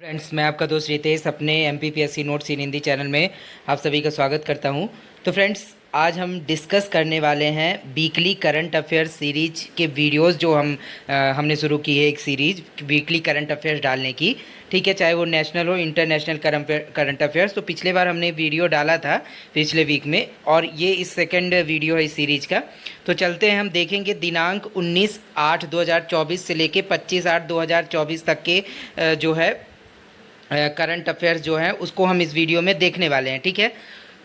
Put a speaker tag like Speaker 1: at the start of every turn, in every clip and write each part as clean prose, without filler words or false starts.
Speaker 1: Friends, मैं आपका दोस्त रितेश अपने MPPSC नोट्स इन हिंदी चैनल में आप सभी का स्वागत करता हूं। तो फ्रेंड्स, आज हम डिस्कस करने वाले हैं वीकली करंट अफेयर्स सीरीज के वीडियोस जो हमने शुरू की है। एक सीरीज वीकली करंट अफेयर्स डालने की, ठीक है, चाहे वो नेशनल हो इंटरनेशनल करंट अफेयर्स। तो पिछले बार हमने वीडियो डाला था पिछले वीक में, और ये इस सेकंड वीडियो है इस सीरीज का। तो चलते हैं, हम देखेंगे दिनांक 19/8/2024 से लेके 25/8/2024 तक के जो है करंट अफेयर्स जो हैं उसको हम इस वीडियो में देखने वाले हैं। ठीक है,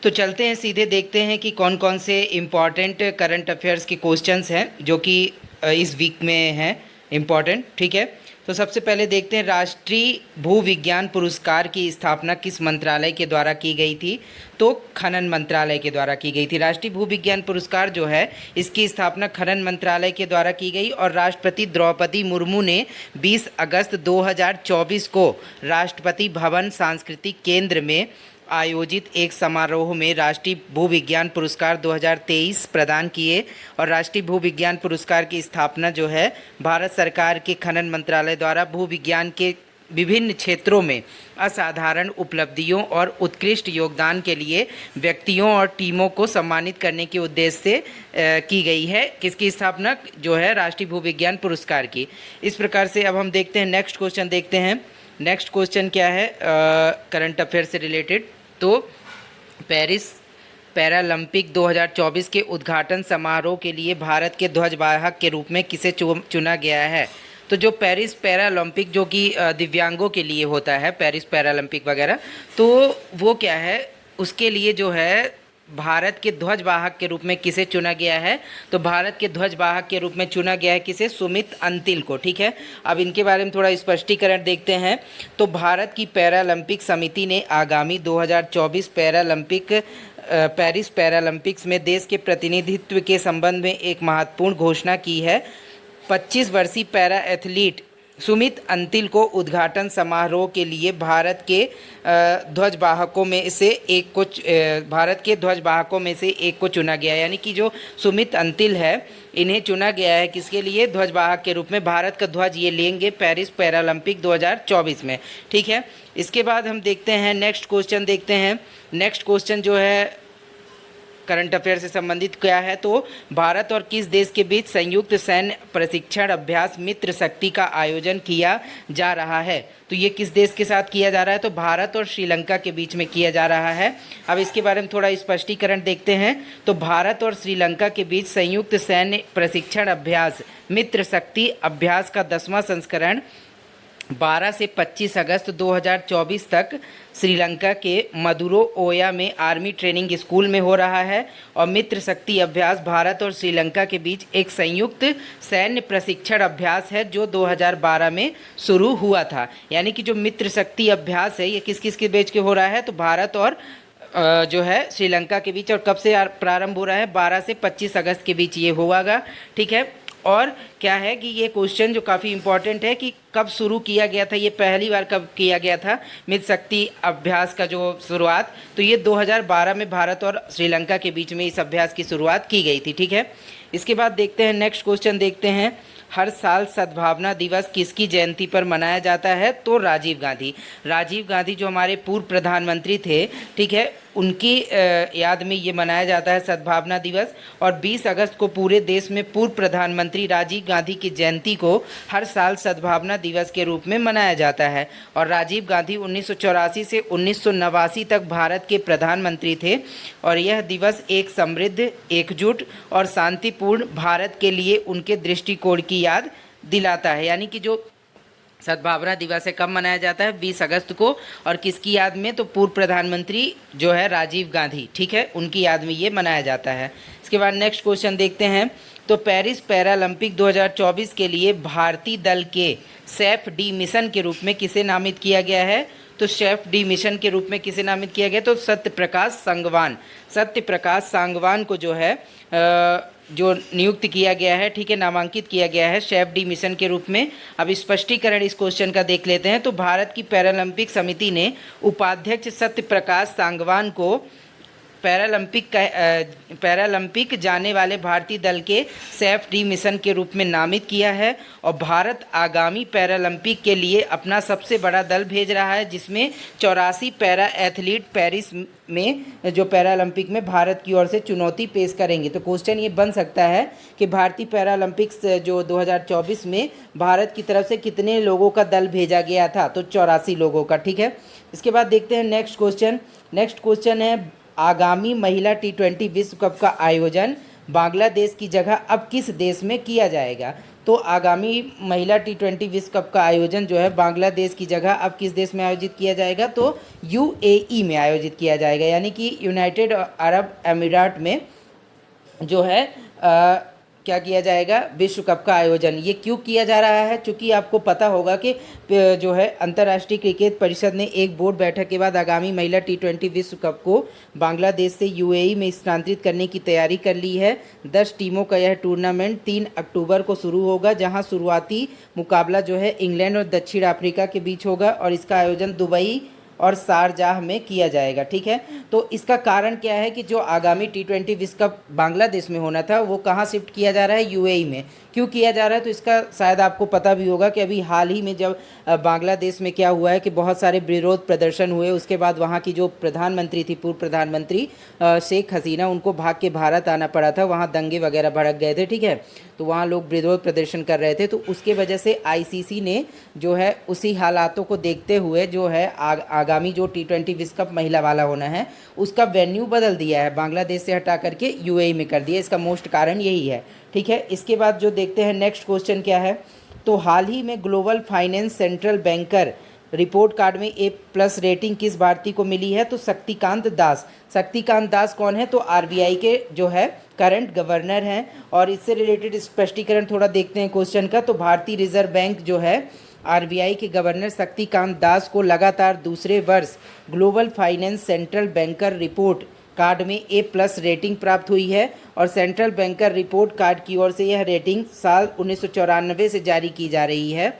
Speaker 1: तो चलते हैं, सीधे देखते हैं कि कौन कौन से इम्पॉर्टेंट करंट अफेयर्स के क्वेश्चंस हैं जो कि इस वीक में हैं इम्पॉर्टेंट। ठीक है, तो सबसे पहले देखते हैं, राष्ट्रीय भू विज्ञान पुरस्कार की स्थापना किस मंत्रालय के द्वारा की गई थी? तो खनन मंत्रालय के द्वारा की गई थी। राष्ट्रीय भू विज्ञान पुरस्कार जो है इसकी स्थापना खनन मंत्रालय के द्वारा की गई, और राष्ट्रपति द्रौपदी मुर्मू ने 20 अगस्त 2024 को राष्ट्रपति भवन सांस्कृतिक केंद्र में आयोजित एक समारोह में राष्ट्रीय भू विज्ञान पुरस्कार 2023 प्रदान किए। और राष्ट्रीय भू विज्ञान पुरस्कार की स्थापना जो है भारत सरकार के खनन मंत्रालय द्वारा भू विज्ञान के विभिन्न क्षेत्रों में असाधारण उपलब्धियों और उत्कृष्ट योगदान के लिए व्यक्तियों और टीमों को सम्मानित करने के उद्देश्य से की गई है। किसकी स्थापना जो है? राष्ट्रीय भू विज्ञान पुरस्कार की। इस प्रकार से अब हम देखते हैं, नेक्स्ट क्वेश्चन देखते हैं। नेक्स्ट क्वेश्चन क्या है करंट अफेयर से रिलेटेड? तो पेरिस पैरालंपिक 2024 के उद्घाटन समारोह के लिए भारत के ध्वजवाहक के रूप में किसे चुना गया है? तो जो पेरिस पैरालंपिक जो कि दिव्यांगों के लिए होता है, पेरिस पैरालंपिक वगैरह, तो वो क्या है, उसके लिए जो है भारत के ध्वजवाहक के रूप में किसे चुना गया है? तो भारत के ध्वजवाहक के रूप में चुना गया है किसे? सुमित अंतिल को। ठीक है, अब इनके बारे में थोड़ा स्पष्टीकरण देखते हैं। तो भारत की पैरालंपिक समिति ने आगामी 2024 पेरिस पैरालंपिक्स में देश के प्रतिनिधित्व के संबंध में एक महत्वपूर्ण घोषणा की है। 25 वर्षीय पैरा एथलीट सुमित अंतिल को उद्घाटन समारोह के लिए भारत के ध्वजवाहकों में से एक को चुना गया है। यानी कि जो सुमित अंतिल है, इन्हें चुना गया है किसके लिए? ध्वजवाहक के रूप में। भारत का ध्वज ये लेंगे पेरिस पैरालंपिक 2024 में। ठीक है, इसके बाद हम देखते हैं, नेक्स्ट क्वेश्चन देखते हैं। नेक्स्ट क्वेश्चन जो है करंट अफेयर से संबंधित क्या है? तो भारत और किस देश के बीच संयुक्त सैन्य प्रशिक्षण अभ्यास मित्र शक्ति का आयोजन किया जा रहा है? तो ये किस देश के साथ किया जा रहा है? तो भारत और श्रीलंका के बीच में किया जा रहा है। अब इसके बारे में थोड़ा स्पष्टीकरण देखते हैं। तो भारत और श्रीलंका के बीच संयुक्त सैन्य प्रशिक्षण अभ्यास मित्र शक्ति अभ्यास का 10वां संस्करण 12 से 25 अगस्त 2024 तक श्रीलंका के मदुरो ओया में आर्मी ट्रेनिंग स्कूल में हो रहा है। और मित्र शक्ति अभ्यास भारत और श्रीलंका के बीच एक संयुक्त सैन्य प्रशिक्षण अभ्यास है जो 2012 में शुरू हुआ था। यानी कि जो मित्र शक्ति अभ्यास है ये किस किस के बीच के हो रहा है? तो भारत और जो है श्रीलंका के बीच। और कब से प्रारंभ हो रहा है? 12 से 25 अगस्त के बीच ये होगा। ठीक है, और क्या है कि ये क्वेश्चन जो काफ़ी इम्पॉर्टेंट है कि कब शुरू किया गया था, ये पहली बार कब किया गया था मित्र शक्ति अभ्यास का जो शुरुआत? तो ये 2012 में भारत और श्रीलंका के बीच में इस अभ्यास की शुरुआत की गई थी। ठीक है, इसके बाद देखते हैं, नेक्स्ट क्वेश्चन देखते हैं। हर साल सद्भावना दिवस किसकी जयंती पर मनाया जाता है? तो राजीव गांधी। राजीव गांधी जो हमारे पूर्व प्रधानमंत्री थे, ठीक है, उनकी याद में ये मनाया जाता है सद्भावना दिवस। और 20 अगस्त को पूरे देश में पूर्व प्रधानमंत्री राजीव गांधी की जयंती को हर साल सद्भावना दिवस के रूप में मनाया जाता है। और राजीव गांधी 1984 से 1989 तक भारत के प्रधानमंत्री थे। और यह दिवस एक समृद्ध, एकजुट और शांतिपूर्ण भारत के लिए उनके दृष्टिकोण की याद दिलाता है। यानी कि जो सद्भावना दिवस है कब मनाया जाता है? 20 अगस्त को। और किसकी याद में? तो पूर्व प्रधानमंत्री जो है राजीव गांधी, ठीक है, उनकी याद में ये मनाया जाता है। इसके बाद नेक्स्ट क्वेश्चन देखते हैं। तो पेरिस पैरालंपिक 2024 के लिए भारतीय दल के सेफ डी मिशन के रूप में किसे नामित किया गया है? तो शेफ डी मिशन के रूप में किसे नामित किया गया? तो सत्यप्रकाश सांगवान को जो है जो नियुक्त किया गया है, ठीक है, नामांकित किया गया है शेफ डी मिशन के रूप में। अब स्पष्टीकरण इस क्वेश्चन का देख लेते हैं। तो भारत की पैरालंपिक समिति ने उपाध्यक्ष सत्यप्रकाश सांगवान को पैरालंपिक जाने वाले भारतीय दल के सैफ डी मिशन के रूप में नामित किया है। और भारत आगामी पैरालंपिक के लिए अपना सबसे बड़ा दल भेज रहा है, जिसमें 84 पैरा एथलीट पेरिस में जो पैरालंपिक में भारत की ओर से चुनौती पेश करेंगे। तो क्वेश्चन ये बन सकता है कि भारतीय पैरालंपिक्स जो 2024 में भारत की तरफ से कितने लोगों का दल भेजा गया था, तो 84 लोगों का। ठीक है, इसके बाद देखते हैं नेक्स्ट क्वेश्चन। नेक्स्ट क्वेश्चन है, आगामी महिला T20 विश्व कप का आयोजन बांग्लादेश की जगह अब किस देश में किया जाएगा। तो आगामी महिला T20 विश्व कप का आयोजन जो है बांग्लादेश की जगह अब किस देश में आयोजित किया जाएगा, तो UAE में आयोजित किया जाएगा, यानी कि यूनाइटेड अरब अमीरात में जो है क्या किया जाएगा, विश्व कप का आयोजन। ये क्यों किया जा रहा है, चूँकि आपको पता होगा कि जो है अंतर्राष्ट्रीय क्रिकेट परिषद ने एक बोर्ड बैठक के बाद आगामी महिला T20 विश्व कप को बांग्लादेश से UAE में स्थानांतरित करने की तैयारी कर ली है। 10 टीमों का यह टूर्नामेंट 3 अक्टूबर को शुरू होगा, जहां शुरुआती मुकाबला जो है इंग्लैंड और दक्षिण अफ्रीका के बीच होगा और इसका आयोजन दुबई और शारजाह में किया जाएगा। ठीक है, तो इसका कारण क्या है कि जो आगामी T20 विश्व कप बांग्लादेश में होना था वो कहाँ शिफ्ट किया जा रहा है, UAE में। क्यों किया जा रहा है, तो इसका शायद आपको पता भी होगा कि अभी हाल ही में जब बांग्लादेश में क्या हुआ है कि बहुत सारे विरोध प्रदर्शन हुए, उसके बाद वहाँ की जो प्रधानमंत्री थी, पूर्व प्रधानमंत्री शेख हसीना, उनको भाग के भारत आना पड़ा था। वहाँ दंगे वगैरह भड़क गए थे। ठीक है, तो वहाँ लोग विरोध प्रदर्शन कर रहे थे, तो उसके वजह से ICC ने जो है उसी हालातों को देखते हुए जो है आगामी जो T20 विश्व कप महिला वाला होना है उसका वेन्यू बदल दिया है, बांग्लादेश से हटा करके UAE में कर दिया। इसका मोस्ट कारण यही है। ठीक है, इसके बाद जो देखते हैं नेक्स्ट क्वेश्चन क्या है, तो हाल ही में global finance central banker report card में A+ रेटिंग किस भारतीय को मिली है, तो शक्तिकांत दास। शक्तिकांत दास कौन है, तो RBI के जो है करंट गवर्नर हैं। और इससे रिलेटेड स्पष्टीकरण थोड़ा देखते हैं क्वेश्चन का, तो भारतीय रिजर्व बैंक जो है RBI के गवर्नर शक्तिकांत दास को लगातार दूसरे वर्ष global finance central banker report card में A+ रेटिंग प्राप्त हुई है। और सेंट्रल बैंकर रिपोर्ट कार्ड की ओर से यह रेटिंग साल 1994 से जारी की जा रही है।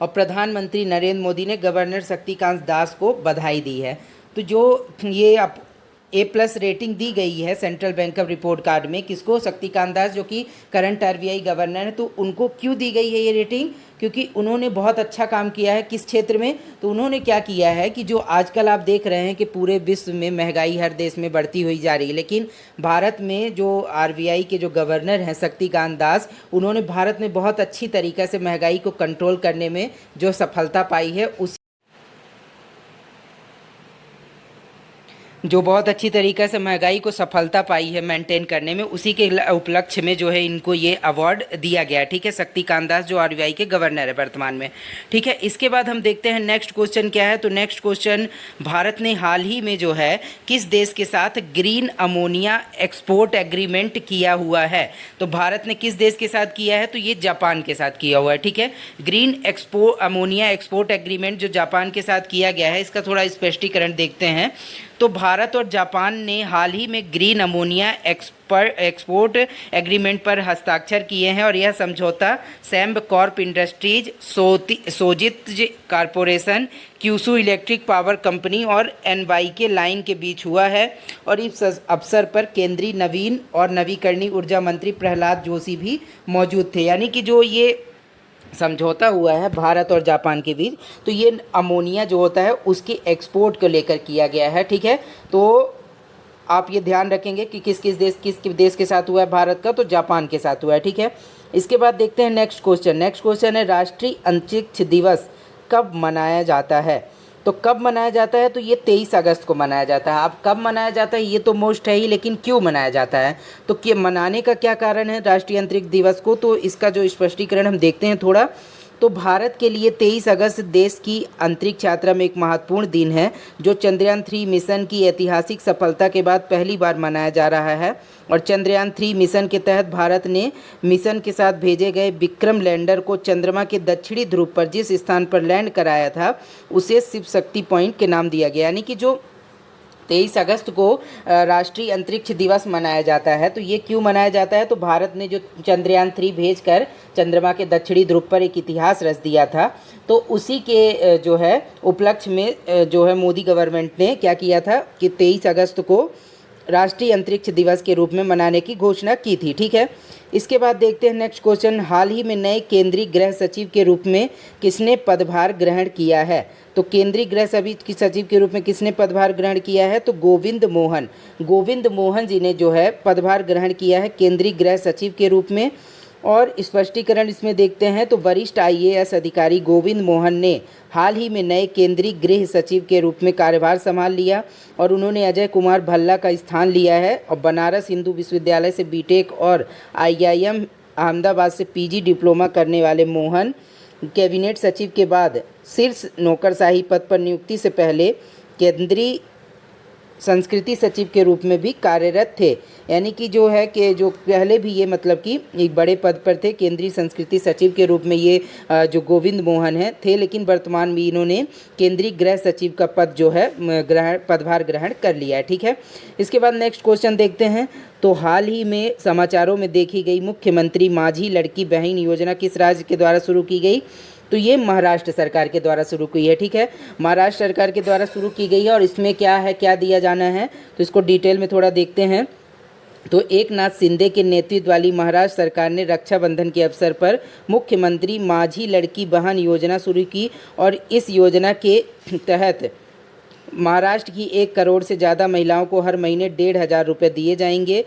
Speaker 1: और प्रधानमंत्री नरेंद्र मोदी ने गवर्नर शक्तिकांत दास को बधाई दी है। तो जो ये A+ रेटिंग दी गई है central bank of report card में, किसको, शक्तिकांत दास जो कि करंट RBI गवर्नर है, तो उनको क्यों दी गई है ये रेटिंग, क्योंकि उन्होंने बहुत अच्छा काम किया है। किस क्षेत्र में, तो उन्होंने क्या किया है कि जो आजकल आप देख रहे हैं कि पूरे विश्व में महंगाई हर देश में बढ़ती हुई जा रही है, लेकिन भारत में जो RBI के जो गवर्नर हैं शक्तिकांत दास, उन्होंने भारत में बहुत अच्छी तरीक़े से महंगाई को कंट्रोल करने में जो सफलता पाई है, जो बहुत अच्छी तरीक़े से महंगाई को सफलता पाई है मेंटेन करने में, उसी के उपलक्ष्य में जो है इनको ये अवार्ड दिया गया। ठीक है, शक्तिकांत दास जो RBI के गवर्नर है वर्तमान में। ठीक है, इसके बाद हम देखते हैं नेक्स्ट क्वेश्चन क्या है, तो नेक्स्ट क्वेश्चन, भारत ने हाल ही में जो है किस देश के साथ ग्रीन अमोनिया एक्सपोर्ट एग्रीमेंट किया हुआ है। तो भारत ने किस देश के साथ किया है, तो ये जापान के साथ किया हुआ है। ठीक है, ग्रीन अमोनिया एक्सपोर्ट एग्रीमेंट जो जापान के साथ किया गया है, इसका थोड़ा स्पष्टीकरण देखते हैं। तो भारत और जापान ने हाल ही में ग्रीन अमोनिया एक्सपोर्ट एग्रीमेंट पर हस्ताक्षर किए हैं। और यह समझौता Sembcorp Industries, Sojitz Corporation, Kyushu Electric Power Company और NYK लाइन के बीच हुआ है। और इस अवसर पर केंद्रीय नवीन और नवीकरणीय ऊर्जा मंत्री प्रहलाद जोशी भी मौजूद थे। यानी कि जो ये समझौता हुआ है भारत और जापान के बीच, तो ये अमोनिया जो होता है उसके एक्सपोर्ट को लेकर किया गया है। ठीक है, तो आप ये ध्यान रखेंगे कि किस देश के साथ हुआ है भारत का, तो जापान के साथ हुआ है। ठीक है, इसके बाद देखते हैं नेक्स्ट क्वेश्चन। नेक्स्ट क्वेश्चन है, राष्ट्रीय अंतरिक्ष दिवस कब मनाया जाता है। तो कब मनाया जाता है, तो ये 23 अगस्त को मनाया जाता है। अब कब मनाया जाता है ये तो मोस्ट है ही, लेकिन क्यों मनाया जाता है, तो क्या मनाने का क्या कारण है राष्ट्रीय अंतरिक्ष दिवस को, तो इसका जो स्पष्टीकरण हम देखते हैं थोड़ा। तो भारत के लिए 23 अगस्त देश की अंतरिक्ष यात्रा में एक महत्वपूर्ण दिन है, जो चंद्रयान 3 मिशन की ऐतिहासिक सफलता के बाद पहली बार मनाया जा रहा है। और चंद्रयान 3 मिशन के तहत भारत ने मिशन के साथ भेजे गए विक्रम लैंडर को चंद्रमा के दक्षिणी ध्रुव पर जिस स्थान पर लैंड कराया था उसे शिव शक्ति पॉइंट के नाम दिया गया। यानी कि जो 23 अगस्त को राष्ट्रीय अंतरिक्ष दिवस मनाया जाता है, तो ये क्यों मनाया जाता है, तो भारत ने जो चंद्रयान 3 भेजकर चंद्रमा के दक्षिणी ध्रुव पर एक इतिहास रच दिया था, तो उसी के जो है उपलक्ष्य में जो है मोदी गवर्नमेंट ने क्या किया था कि 23 अगस्त को राष्ट्रीय अंतरिक्ष दिवस के रूप में मनाने की घोषणा की थी। ठीक है, इसके बाद देखते हैं नेक्स्ट क्वेश्चन, हाल ही में नए केंद्रीय गृह सचिव के रूप में किसने पदभार ग्रहण किया है? तो केंद्रीय गृह सचिव के रूप में किसने पदभार ग्रहण किया है? तो गोविंद मोहन जी ने जो है पदभार ग्रहण किया है केंद्रीय गृह सचिव के रूप में। और स्पष्टीकरण इसमें देखते हैं तो वरिष्ठ आईएएस अधिकारी गोविंद मोहन ने हाल ही में नए केंद्रीय गृह सचिव के रूप में कार्यभार संभाल लिया और उन्होंने अजय कुमार भल्ला का स्थान लिया है। और बनारस हिंदू विश्वविद्यालय से बीटेक और आईआईएम अहमदाबाद से पीजी डिप्लोमा करने वाले मोहन कैबिनेट सचिव के बाद शीर्ष नौकरशाही पद पर नियुक्ति से पहले केंद्रीय संस्कृति सचिव के रूप में भी कार्यरत थे। यानी कि जो है कि जो पहले भी ये मतलब कि एक बड़े पद पर थे, केंद्रीय संस्कृति सचिव के रूप में ये जो गोविंद मोहन हैं थे, लेकिन वर्तमान में इन्होंने केंद्रीय गृह सचिव का पद जो है पदभार ग्रहण कर लिया है। ठीक है, इसके बाद नेक्स्ट क्वेश्चन देखते हैं। तो हाल ही में समाचारों में देखी गई मुख्यमंत्री माझी लड़की बहन योजना किस राज्य के द्वारा शुरू की गई? तो ये महाराष्ट्र सरकार के द्वारा शुरू की है। ठीक है, महाराष्ट्र सरकार के द्वारा शुरू की गई है। और इसमें क्या है, क्या दिया जाना है, तो इसको डिटेल में थोड़ा देखते हैं। तो एकनाथ शिंदे के नेतृत्व वाली महाराष्ट्र सरकार ने रक्षाबंधन के अवसर पर मुख्यमंत्री माझी लड़की बहन योजना शुरू की और इस योजना के तहत महाराष्ट्र की 1 करोड़ से ज़्यादा महिलाओं को हर महीने 1,500 रुपये दिए जाएंगे।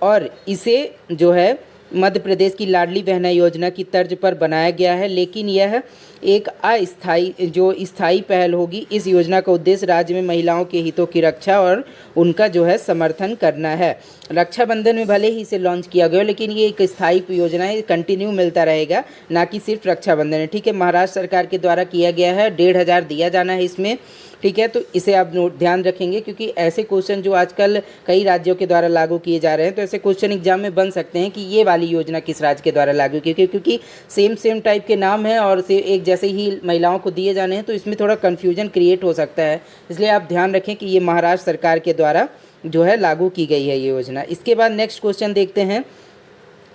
Speaker 1: और इसे जो है मध्य प्रदेश की लाडली बहना योजना की तर्ज पर बनाया गया है, लेकिन यह एक स्थायी पहल होगी। इस योजना का उद्देश्य राज्य में महिलाओं के हितों की रक्षा और उनका जो है समर्थन करना है। रक्षाबंधन में भले ही इसे लॉन्च किया गया, लेकिन ये एक स्थायी योजना है, कंटिन्यू मिलता रहेगा, ना कि सिर्फ रक्षाबंधन है। ठीक है, महाराष्ट्र सरकार के द्वारा किया गया है, 1,500 दिया जाना है इसमें। ठीक है, तो इसे आप ध्यान रखेंगे, क्योंकि ऐसे क्वेश्चन जो आजकल कई राज्यों के द्वारा लागू किए जा रहे हैं, तो ऐसे क्वेश्चन एग्जाम में बन सकते हैं कि ये वाली योजना किस राज्य के द्वारा लागू की, क्योंकि सेम टाइप के नाम हैं और एक जैसे ही महिलाओं को दिए जाने हैं, तो इसमें थोड़ा कन्फ्यूजन क्रिएट हो सकता है। इसलिए आप ध्यान रखें कि ये महाराष्ट्र सरकार के द्वारा जो है लागू की गई है ये योजना। इसके बाद नेक्स्ट क्वेश्चन देखते हैं।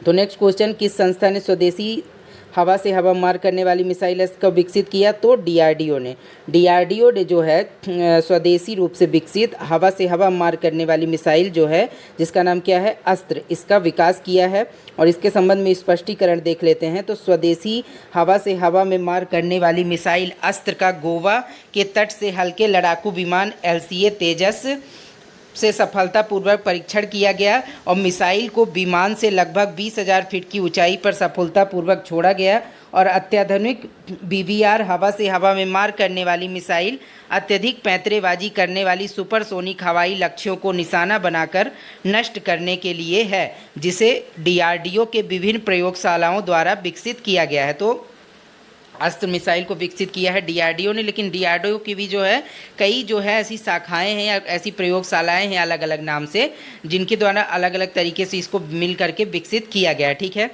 Speaker 1: तो नेक्स्ट क्वेश्चन, किस संस्था ने स्वदेशी हवा से हवा मार करने वाली मिसाइल को विकसित किया? तो डीआरडीओ ने जो है स्वदेशी रूप से विकसित हवा से हवा मार करने वाली मिसाइल जो है, जिसका नाम क्या है, अस्त्र, इसका विकास किया है। और इसके संबंध में स्पष्टीकरण देख लेते हैं। तो स्वदेशी हवा से हवा में मार करने वाली मिसाइल अस्त्र का गोवा के तट से हल्के लड़ाकू विमान LCA तेजस से सफलतापूर्वक परीक्षण किया गया और मिसाइल को विमान से लगभग 20,000 फीट की ऊंचाई पर सफलतापूर्वक छोड़ा गया। और अत्याधुनिक BVR हवा से हवा में मार करने वाली मिसाइल अत्यधिक पैंतरेबाजी करने वाली सुपरसोनिक हवाई लक्ष्यों को निशाना बनाकर नष्ट करने के लिए है, जिसे DRDO के विभिन्न प्रयोगशालाओं द्वारा विकसित किया गया है। तो अस्त्र मिसाइल को विकसित किया है DRDO ने, लेकिन DRDO की भी जो है कई जो है ऐसी शाखाएं हैं या ऐसी प्रयोगशालाएं हैं अलग अलग नाम से, जिनके द्वारा अलग अलग तरीके से इसको मिल करके विकसित किया गया है। ठीक है,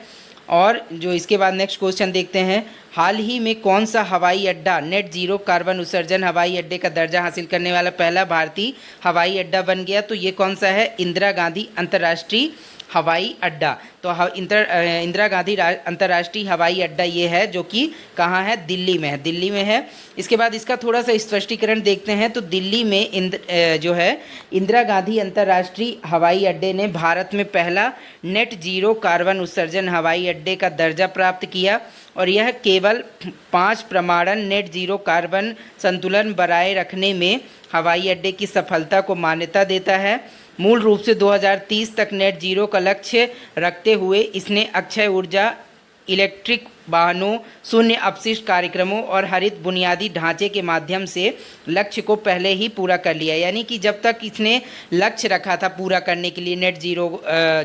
Speaker 1: और जो इसके बाद नेक्स्ट क्वेश्चन देखते हैं, हाल ही में कौन सा हवाई अड्डा नेट जीरो कार्बन उत्सर्जन हवाई अड्डे का दर्जा हासिल करने वाला पहला भारतीय हवाई अड्डा बन गया? तो ये कौन सा है, इंदिरा गांधी अंतर्राष्ट्रीय हवाई अड्डा। तो इंदिरा गांधी अंतर्राष्ट्रीय हवाई अड्डा ये है, जो कि कहाँ है, दिल्ली में है। इसके बाद इसका थोड़ा सा स्पष्टीकरण देखते हैं। तो दिल्ली में जो है इंदिरा गांधी अंतर्राष्ट्रीय हवाई अड्डे ने भारत में पहला नेट जीरो कार्बन उत्सर्जन हवाई अड्डे का दर्जा प्राप्त किया और यह केवल 5 प्रमाणन नेट जीरो कार्बन संतुलन बनाए रखने में हवाई अड्डे की सफलता को मान्यता देता है। मूल रूप से 2030 तक नेट जीरो का लक्ष्य रखते हुए इसने अक्षय ऊर्जा, इलेक्ट्रिक वाहनों, शून्य अपशिष्ट कार्यक्रमों और हरित बुनियादी ढांचे के माध्यम से लक्ष्य को पहले ही पूरा कर लिया। यानी कि जब तक इसने लक्ष्य रखा था पूरा करने के लिए नेट जीरो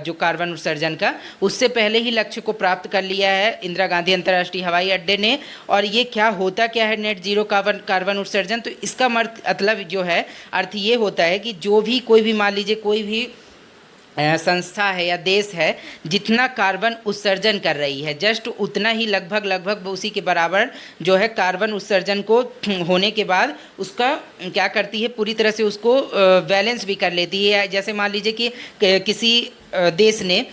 Speaker 1: जो कार्बन उत्सर्जन का, उससे पहले ही लक्ष्य को प्राप्त कर लिया है इंदिरा गांधी अंतर्राष्ट्रीय हवाई अड्डे ने। और ये क्या होता क्या है नेट जीरो कार्बन उत्सर्जन? तो इसका मतलब जो है अर्थ ये होता है कि जो भी कोई भी मान लीजिए कोई भी संस्था है या देश है, जितना कार्बन उत्सर्जन कर रही है जस्ट उतना ही लगभग उसी के बराबर जो है कार्बन उत्सर्जन को होने के बाद उसका क्या करती है, पूरी तरह से उसको बैलेंस भी कर लेती है। जैसे मान लीजिए कि किसी देश ने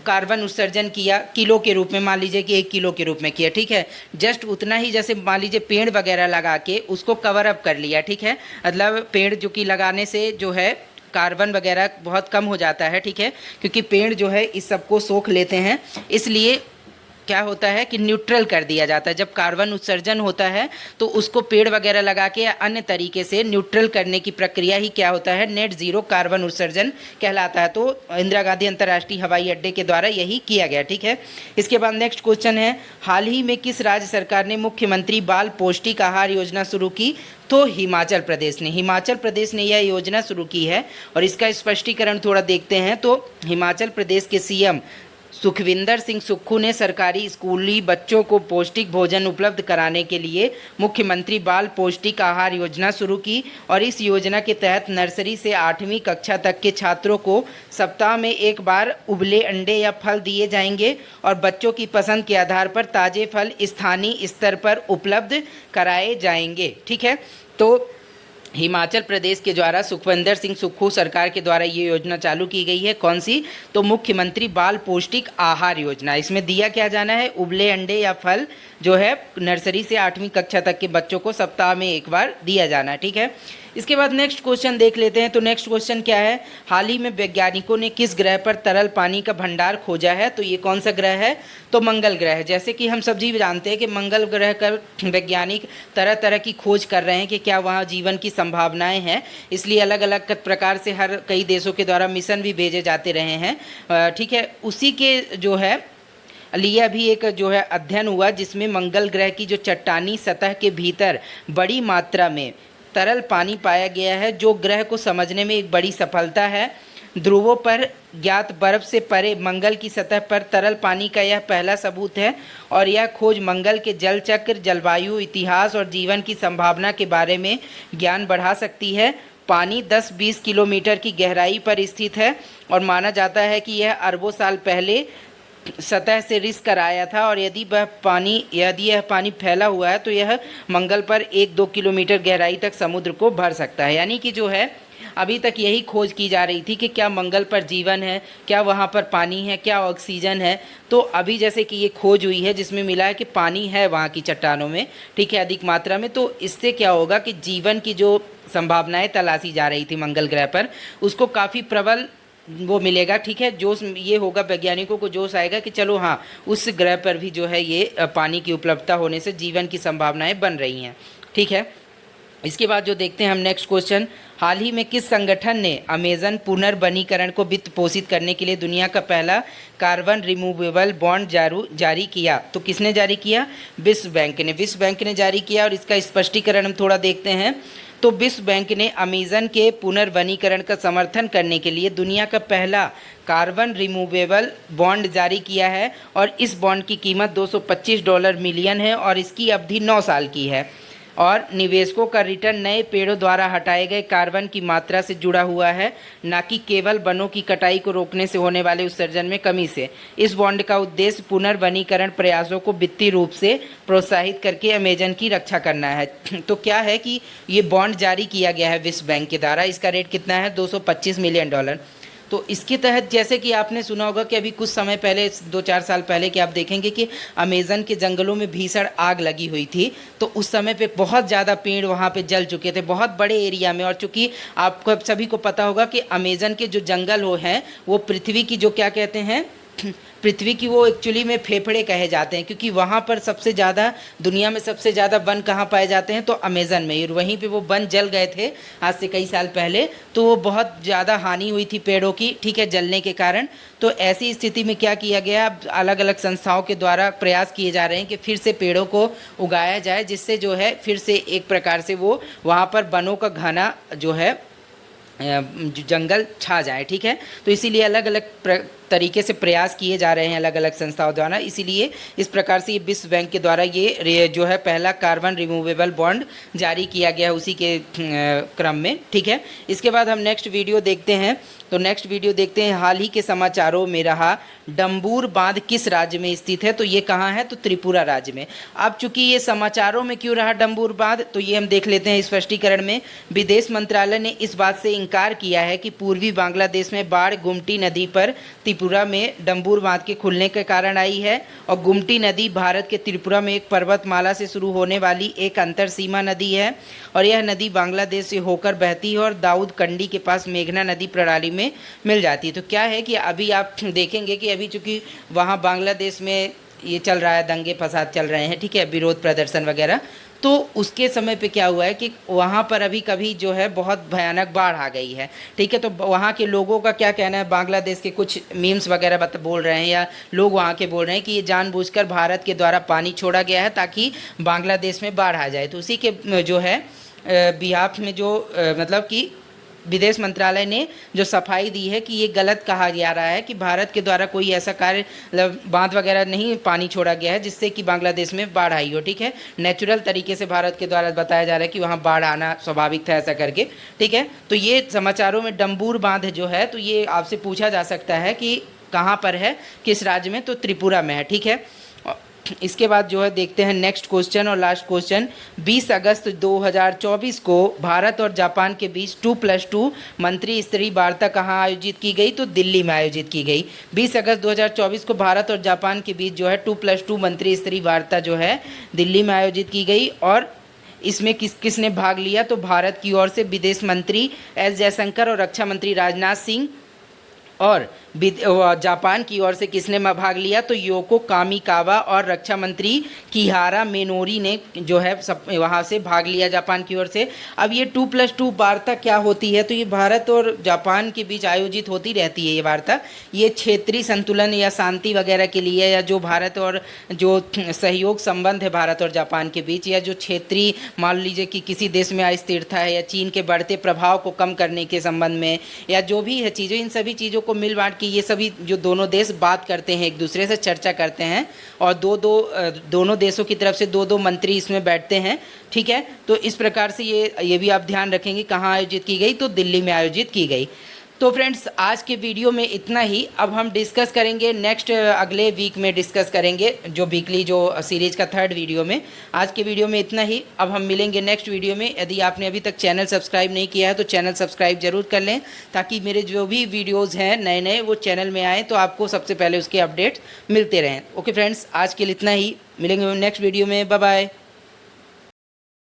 Speaker 1: कार्बन उत्सर्जन किया किलो के रूप में, मान लीजिए कि 1 किलो के रूप में किया, ठीक है, जस्ट उतना ही जैसे मान लीजिए पेड़ वगैरह लगा के उसको कवर अप कर लिया, ठीक है, मतलब पेड़ जो कि लगाने से जो है कार्बन वगैरह बहुत कम हो जाता है, ठीक है, क्योंकि पेड़ जो है इस सबको सोख लेते हैं, इसलिए क्या होता है कि न्यूट्रल कर दिया जाता है। जब कार्बन उत्सर्जन होता है तो उसको पेड़ वगैरह लगा के या अन्य तरीके से न्यूट्रल करने की प्रक्रिया ही क्या होता है, नेट ज़ीरो कार्बन उत्सर्जन कहलाता है। तो इंदिरा गांधी अंतर्राष्ट्रीय हवाई अड्डे के द्वारा यही किया गया, ठीक है। इसके बाद नेक्स्ट क्वेश्चन है, हाल ही में किस राज्य सरकार ने मुख्यमंत्री बाल पौष्टिक आहार योजना शुरू की? तो हिमाचल प्रदेश ने। हिमाचल प्रदेश ने यह योजना शुरू की है और इसका स्पष्टीकरण थोड़ा देखते हैं। तो हिमाचल प्रदेश के सीएम सुखविंदर सिंह सुक्खू ने सरकारी स्कूली बच्चों को पौष्टिक भोजन उपलब्ध कराने के लिए मुख्यमंत्री बाल पौष्टिक आहार योजना शुरू की और इस योजना के तहत नर्सरी से 8वीं कक्षा तक के छात्रों को सप्ताह में एक बार उबले अंडे या फल दिए जाएंगे और बच्चों की पसंद के आधार पर ताज़े फल स्थानीय स्तर पर उपलब्ध कराए जाएंगे, ठीक है। तो हिमाचल प्रदेश के द्वारा सुखविंदर सिंह सुक्खू सरकार के द्वारा ये योजना चालू की गई है। कौन सी? तो मुख्यमंत्री बाल पौष्टिक आहार योजना। इसमें दिया क्या जाना है, उबले अंडे या फल जो है नर्सरी से 8वीं कक्षा तक के बच्चों को सप्ताह में एक बार दिया जाना है, ठीक है। इसके बाद नेक्स्ट क्वेश्चन देख लेते हैं। तो नेक्स्ट क्वेश्चन क्या है, हाल ही में वैज्ञानिकों ने किस ग्रह पर तरल पानी का भंडार खोजा है? तो ये कौन सा ग्रह है? तो मंगल ग्रह। जैसे कि हम सब जानते हैं कि मंगल ग्रह पर वैज्ञानिक तरह तरह की खोज कर रहे हैं कि क्या वहाँ जीवन की संभावनाएं हैं, इसलिए अलग अलग प्रकार से हर कई देशों के द्वारा मिशन भी भेजे जाते रहे हैं, ठीक है। उसी के जो है लिए अभी एक जो है अध्ययन हुआ जिसमें मंगल ग्रह की जो चट्टानी सतह के भीतर बड़ी मात्रा में तरल पानी पाया गया है, जो ग्रह को समझने में एक बड़ी सफलता है। ध्रुवों पर ज्ञात बर्फ से परे मंगल की सतह पर तरल पानी का यह पहला सबूत है और यह खोज मंगल के जल चक्र, जलवायु, इतिहास और जीवन की संभावना के बारे में ज्ञान बढ़ा सकती है। पानी 10-20 किलोमीटर की गहराई पर स्थित है और माना जाता है कि यह अरबों साल पहले सतह से रिस कर आया था और यदि यह पानी फैला हुआ है तो यह मंगल पर 1-2 किलोमीटर गहराई तक समुद्र को भर सकता है। यानी कि जो है अभी तक यही खोज की जा रही थी कि क्या मंगल पर जीवन है, क्या वहाँ पर पानी है, क्या ऑक्सीजन है। तो अभी जैसे कि ये खोज हुई है जिसमें मिला है कि पानी है वहाँ की चट्टानों में, ठीक है, अधिक मात्रा में। तो इससे क्या होगा कि जीवन की जो संभावनाएं तलाशी जा रही थी मंगल ग्रह पर, उसको काफ़ी प्रबल वो मिलेगा, ठीक है। जोश ये होगा, वैज्ञानिकों को जोश आएगा कि चलो हाँ, उस ग्रह पर भी जो है ये पानी की उपलब्धता होने से जीवन की संभावनाएं बन रही हैं, ठीक है। इसके बाद जो देखते हैं हम नेक्स्ट क्वेश्चन, हाल ही में किस संगठन ने अमेजन पुनर्वनीकरण को वित्त पोषित करने के लिए दुनिया का पहला कार्बन रिमूवेबल बॉन्ड जारी किया? तो किसने जारी किया? विश्व बैंक ने। विश्व बैंक ने जारी किया और इसका स्पष्टीकरण हम थोड़ा देखते हैं। तो विश्व बैंक ने अमेजन के पुनर्वनीकरण का समर्थन करने के लिए दुनिया का पहला कार्बन रिमूवेबल बॉन्ड जारी किया है और इस बॉन्ड की कीमत $225 मिलियन है और इसकी अवधि 9 साल की है और निवेशकों का रिटर्न नए पेड़ों द्वारा हटाए गए कार्बन की मात्रा से जुड़ा हुआ है, न कि केवल वनों की कटाई को रोकने से होने वाले उत्सर्जन में कमी से। इस बॉन्ड का उद्देश्य पुनर्वनीकरण प्रयासों को वित्तीय रूप से प्रोत्साहित करके अमेजन की रक्षा करना है। तो क्या है कि ये बॉन्ड जारी किया गया है विश्व बैंक के द्वारा, इसका रेट कितना है? $225 मिलियन। तो इसके तहत जैसे कि आपने सुना होगा कि अभी कुछ समय पहले 2-4 साल पहले कि आप देखेंगे कि अमेज़न के जंगलों में भीषण आग लगी हुई थी, तो उस समय पे बहुत ज़्यादा पेड़ वहाँ पे जल चुके थे, बहुत बड़े एरिया में। और चूँकि आपको सभी को पता होगा कि अमेज़न के जो जंगल हैं वो पृथ्वी की जो क्या कहते हैं, पृथ्वी की वो एक्चुअली में फेफड़े कहे जाते हैं, क्योंकि वहाँ पर सबसे ज़्यादा दुनिया में सबसे ज़्यादा वन कहाँ पाए जाते हैं? तो अमेज़न में। और वहीं पे वो वन जल गए थे आज से कई साल पहले, तो वो बहुत ज़्यादा हानि हुई थी पेड़ों की, ठीक है, जलने के कारण। तो ऐसी स्थिति में क्या किया गया, अलग अलग संस्थाओं के द्वारा प्रयास किए जा रहे हैं कि फिर से पेड़ों को उगाया जाए, जिससे जो है फिर से एक प्रकार से वो वहाँ पर वनों का घना जो है जंगल छा जाए, ठीक है। तो इसीलिए अलग अलग तरीके से प्रयास किए जा रहे हैं अलग अलग संस्थाओं द्वारा। इसीलिए इस प्रकार से ये विश्व बैंक के द्वारा ये जो है पहला कार्बन रिमूवेबल बॉन्ड जारी किया गया उसी के क्रम में, ठीक है। इसके बाद हम नेक्स्ट वीडियो देखते हैं। तो नेक्स्ट वीडियो देखते हैं, हाल ही के समाचारों में रहा डम्बूर बांध किस राज्य में स्थित है? तो ये कहाँ है? तो त्रिपुरा राज्य में। अब चूंकि ये समाचारों में क्यों रहा डम्बूर बांध, तो ये हम देख लेते हैं स्पष्टीकरण में। विदेश मंत्रालय ने इस बात से इनकार किया है कि पूर्वी बांग्लादेश में बाढ़ गुमटी नदी पर त्रिपुरा में डंबूर बांध के खुलने के कारण आई है। और गुमटी नदी भारत के त्रिपुरा में एक पर्वतमाला से शुरू होने वाली एक अंतर सीमा नदी है और यह नदी बांग्लादेश से होकर बहती है और दाऊद कंडी के पास मेघना नदी प्रणाली में मिल जाती है। तो क्या है कि अभी आप देखेंगे कि अभी चूँकि वहाँ बांग्लादेश में ये चल रहा है, दंगे फसाद चल रहे हैं, ठीक है, विरोध प्रदर्शन वगैरह, तो उसके समय पे क्या हुआ है कि वहाँ पर अभी कभी जो है बहुत भयानक बाढ़ आ गई है, ठीक है। तो वहाँ के लोगों का क्या कहना है, बांग्लादेश के कुछ मीम्स वगैरह बोल रहे हैं या लोग वहाँ के बोल रहे हैं कि ये जानबूझकर भारत के द्वारा पानी छोड़ा गया है ताकि बांग्लादेश में बाढ़ आ जाए। तो उसी के जो है बिहाफ में जो मतलब कि विदेश मंत्रालय ने जो सफाई दी है कि ये गलत कहा जा रहा है कि भारत के द्वारा कोई ऐसा कार्य मतलब बांध वगैरह नहीं पानी छोड़ा गया है जिससे कि बांग्लादेश में बाढ़ आई हो, ठीक है। नेचुरल तरीके से भारत के द्वारा बताया जा रहा है कि वहाँ बाढ़ आना स्वाभाविक था ऐसा करके, ठीक है। तो ये समाचारों में डंबूर बांध जो है तो ये आपसे पूछा जा सकता है कि कहाँ पर है, किस राज्य में, तो त्रिपुरा में है, ठीक है। इसके बाद जो है देखते हैं नेक्स्ट क्वेश्चन और लास्ट क्वेश्चन। 20 अगस्त 2024 को भारत और जापान के बीच 2+2 मंत्री स्तरीय वार्ता कहाँ आयोजित की गई, तो दिल्ली में आयोजित की गई। 20 अगस्त 2024 को भारत और जापान के बीच जो है 2+2 मंत्री स्तरीय वार्ता जो है दिल्ली में आयोजित की गई। और इसमें किसने भाग लिया, तो भारत की ओर से विदेश मंत्री एस जयशंकर और रक्षा मंत्री राजनाथ सिंह, और जापान की ओर से किसने भाग लिया, तो योको कामिकावा और रक्षा मंत्री किहारा मेनोरी ने जो है सब वहाँ से भाग लिया जापान की ओर से। अब ये 2+2 वार्ता क्या होती है, तो ये भारत और जापान के बीच आयोजित होती रहती है ये वार्ता। ये क्षेत्रीय संतुलन या शांति वगैरह के लिए, या जो भारत और जो सहयोग संबंध है भारत और जापान के बीच, या जो क्षेत्रीय मान लीजिए कि किसी देश में अस्थिरता है या चीन के बढ़ते प्रभाव को कम करने के संबंध में, या जो भी है चीज़ें, इन सभी चीज़ों को मिल बांट के ये सभी जो दोनों देश बात करते हैं, एक दूसरे से चर्चा करते हैं और दोनों देशों की तरफ से दो मंत्री इसमें बैठते हैं, ठीक है। तो इस प्रकार से ये भी आप ध्यान रखेंगे कहाँ आयोजित की गई, तो दिल्ली में आयोजित की गई। तो फ्रेंड्स आज के वीडियो में इतना ही। अब हम डिस्कस करेंगे नेक्स्ट अगले वीक में डिस्कस करेंगे जो वीकली जो सीरीज़ का 3rd वीडियो में। आज के वीडियो में इतना ही। अब हम मिलेंगे नेक्स्ट वीडियो में। यदि आपने अभी तक चैनल सब्सक्राइब नहीं किया है तो चैनल सब्सक्राइब जरूर कर लें ताकि मेरे जो भी वीडियोज़ हैं नए नए वो चैनल में आएँ तो आपको सबसे पहले उसके अपडेट्स मिलते रहें। ओके फ्रेंड्स, आज के लिए इतना ही। मिलेंगे नेक्स्ट वीडियो में। Bye bye.